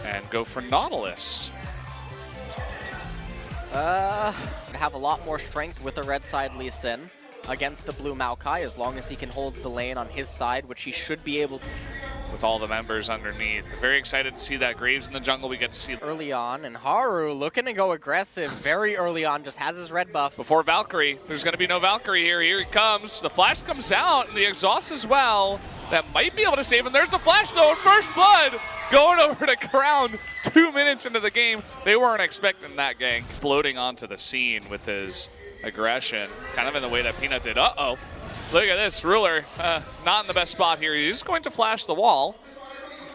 and go for Nautilus. Have a lot more strength with a red side Lee Sin against a blue Maokai, as long as he can hold the lane on his side, which he should be able to. With all the members underneath. Very excited to see that. Graves in the jungle, we get to see Early on, and Haru looking to go aggressive very early on, just has his red buff. before Valkyrie. There's going to be no Valkyrie here. Here he comes. The flash comes out, and the exhaust as well. That might be able to save him. There's the flash, though, and first blood going over to Crown 2 minutes into the game. They weren't expecting that gang. Floating onto the scene with his aggression, kind of in the way that Peanut did. Uh-oh. Look at this, Ruler, not in the best spot here. He's going to flash the wall.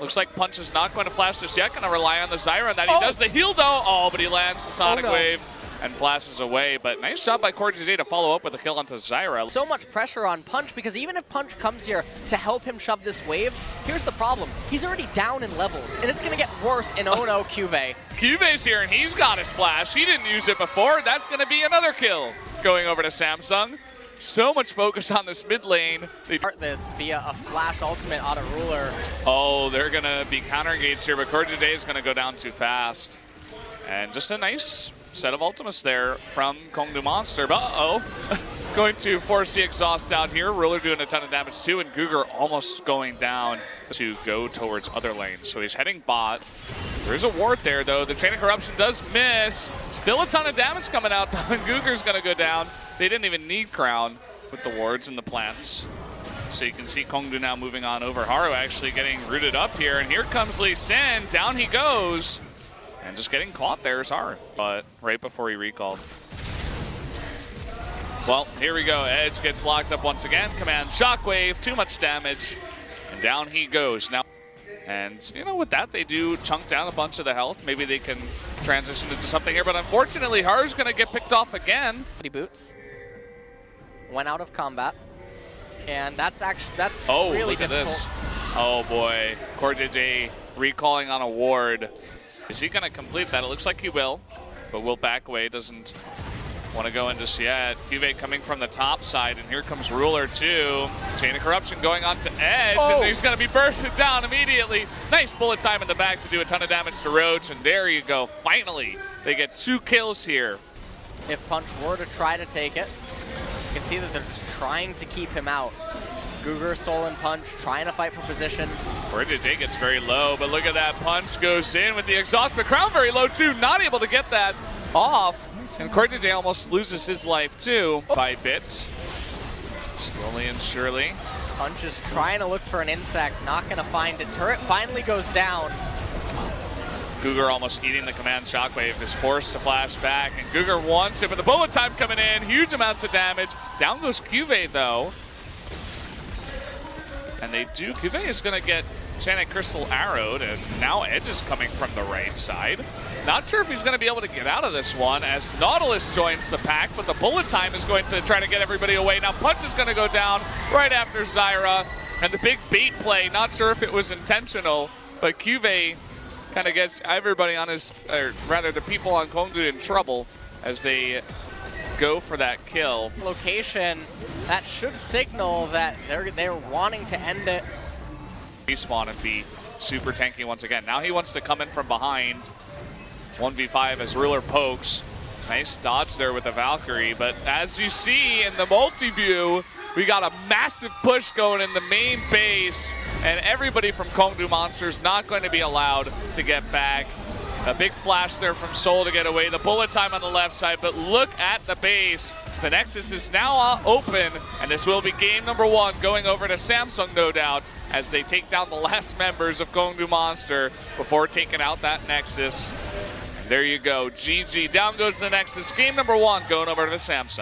Looks like Punch is not going to flash just yet. Going to rely on the Zyra, and that he does the heal though. Oh, but he lands the Sonic Wave and flashes away. But nice job by Corki to follow up with a kill onto Zyra. So much pressure on Punch, because even if Punch comes here to help him shove this wave, here's the problem. He's already down in levels, and it's going to get worse in oh no Cuvée. Cuvé's here, and he's got his flash. He didn't use it before. That's going to be another kill going over to Samsung. So much focus on this mid lane. They Start this via a flash ultimate out of Ruler. Oh, they're going to be counter-engaged here, but Corki is going to go down too fast. And just a nice set of ultimates there from Kongdu Monster. But uh-oh, going to force the exhaust out here. Ruler doing a ton of damage too, and Guger almost going down to go towards other lanes. So he's heading bot. There is a ward there, though. The Chain of Corruption does miss. Still a ton of damage coming out, though, and Guger's going to go down. They didn't even need Crown with the wards and the plants. So you can see Kongdu now moving on over. Haru actually getting rooted up here, and here comes Lee Sin. Down he goes. And just getting caught there is Haru, but right before he recalled. Well, here we go. Edge gets locked up once again. Command Shockwave, too much damage. And down he goes. Now, and you know, with that, they do chunk down a bunch of the health. Maybe they can transition into something here, but unfortunately, Haru's gonna get picked off again. Boots went out of combat, and that's Oh, really look at difficult. this. Oh boy, Corki recalling on a ward. Is he gonna complete that? It looks like he will, but will back away, doesn't want to go in just yet. Cuvée coming from the top side, and here comes Ruler too. Chain of Corruption going on to Edge, and he's going to be bursted down immediately. Nice bullet time in the back to do a ton of damage to Roach, and there you go. Finally, they get 2 kills here. If Punch were to try to take it, you can see that they're just trying to keep him out. Guger, Soul, and Punch trying to fight for position. Corki gets very low, but look at that. Punch goes in with the exhaust, but Crown very low too, not able to get that off. And Corki almost loses his life too by bits. Slowly and surely. Punch is trying to look for an insect, not going to find it. Turret finally goes down. Guger almost eating the command Shockwave, is forced to flash back, and Guger wants it, but the bullet time coming in, huge amounts of damage. Down goes Cuvée though. And they do, Cuvée is going to get Enchanted Crystal arrowed, and now Edge is coming from the right side. Not sure if he's going to be able to get out of this one as Nautilus joins the pack, but the bullet time is going to try to get everybody away. Now Punch is going to go down right after Zyra, and the big bait play, not sure if it was intentional, but Cuvée kind of gets everybody on his, or rather the people on Kongdu in trouble as they go for that kill. Location, that should signal that they're wanting to end it. Respawn and be super tanky once again. Now he wants to come in from behind. 1v5 as Ruler pokes. Nice dodge there with the Valkyrie, but as you see in the multi-view, we got a massive push going in the main base, and everybody from Kongdu Monster's not going to be allowed to get back. A big flash there from Soul to get away. The bullet time on the left side, but look at the base. The Nexus is now open, and this will be game number 1 going over to Samsung, no doubt, as they take down the last members of Kongdu Monster before taking out that Nexus. There you go, GG. Down goes the Nexus. Game number 1 going over to the Samsung.